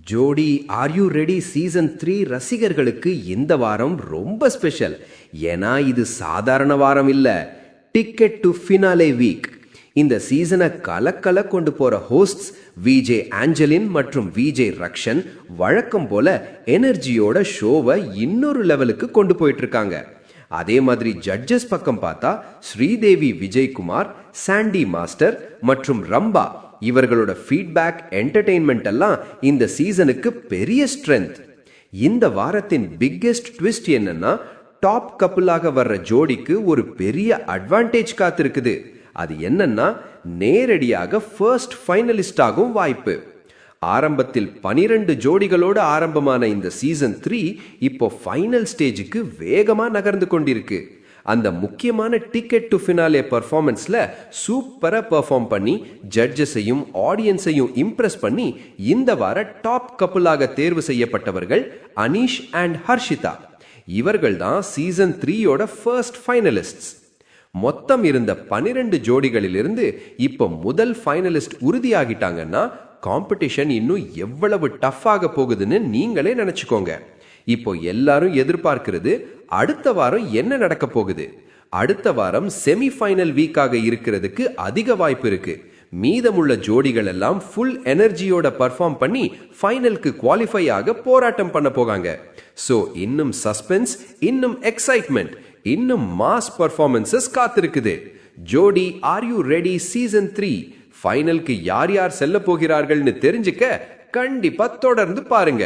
ஜோடி are you ready season 3 ரசிகர்களுக்கு இந்த வாரம் ரொம்ப ஸ்பெஷல். ஏன்னா இது சாதாரண வாரம் இல்ல, டிக்கெட் டு ஃபினாலே வீக். இந்த சீசனை கலக்கல கொண்டு போற ஹோஸ்ட்ஸ் விஜே ஆஞ்சலின் மற்றும் விஜே ரக்ஷன் வழக்கம் போல எனர்ஜியோட ஷோவை இன்னொரு லெவலுக்கு கொண்டு போயிட்டு இருக்காங்க. அதே மாதிரி ஜட்ஜஸ் பக்கம் பார்த்தா ஸ்ரீதேவி விஜயகுமார், சாண்டி மாஸ்டர் மற்றும் ரம்பா இவர்களோட ஃபீட்பேக், என்டர்டெயின்மெண்ட் எல்லாம் இந்த சீசனுக்கு பெரிய ஸ்ட்ரென்த். இந்த வாரத்தின் பிக்கெஸ்ட் ட்விஸ்ட் என்னன்னா, டாப் கப்புளாக வர்ற ஜோடிக்கு ஒரு பெரிய அட்வான்டேஜ் காத்திருக்குது. அது என்னன்னா, நேரடியாக ஃபர்ஸ்ட் ஃபைனலிஸ்ட் ஆகும் வாய்ப்பு. ஆரம்பத்தில் 12 ஜோடிகளோடு ஆரம்பமான இந்த சீசன் 3 இப்போ ஃபைனல் ஸ்டேஜுக்கு வேகமா நகர்ந்து கொண்டிருக்கு. அந்த முக்கியமான டிக்கெட் டு ஃபினாலே பர்ஃபார்மன்ஸ்ல சூப்பரா பெர்ஃபார்ம் பண்ணி ஜட்ஜஸையும் ஆடியன்ஸையும் இம்ப்ரெஸ் பண்ணி இந்த வார டாப் கப்புளாக தேர்வு செய்யப்பட்டவர்கள் அனீஷ் அண்ட் ஹர்ஷிதா. இவர்கள் தான் சீசன் 3யோட ஃபர்ஸ்ட் ஃபைனலிஸ்ட்ஸ். மொத்தம் இருந்த 12 ஜோடிகளிலிருந்து இப்போ முதல் ஃபைனலிஸ்ட் உறுதியாகிட்டாங்கன்னா காம்படிஷன் இன்னும் எவ்வளவு டஃப்பாக போகுதுன்னு நீங்களே நினைச்சுக்கோங்க. இப்போ எல்லாரும் எதிர்பார்க்கிறது அடுத்த வாரம் என்ன நடக்க போகுது. அடுத்த வாரம் செமிஃபைனல் வீக்காக இருக்கிறதுக்கு அதிக வாய்ப்பு இருக்கு. மீதமுள்ள ஜோடிகள் எல்லாம் ஃபுல் எனர்ஜியோட பர்ஃபார்ம் பண்ணி ஃபைனலுக்கு குவாலிஃபை ஆக போராட்டம் பண்ண போகாங்க. ஸோ இன்னும் சஸ்பென்ஸ், இன்னும் எக்ஸைட்மெண்ட், இன்னும் மாஸ் பர்ஃபார்மன்சஸ் காத்திருக்குது. ஜோடி ஆர் யூ ரெடி சீசன் 3 ஃபைனலுக்கு யார் யார் செல்ல போகிறார்கள்னு தெரிஞ்சுக்க கண்டிப்பா தொடர்ந்து பாருங்க.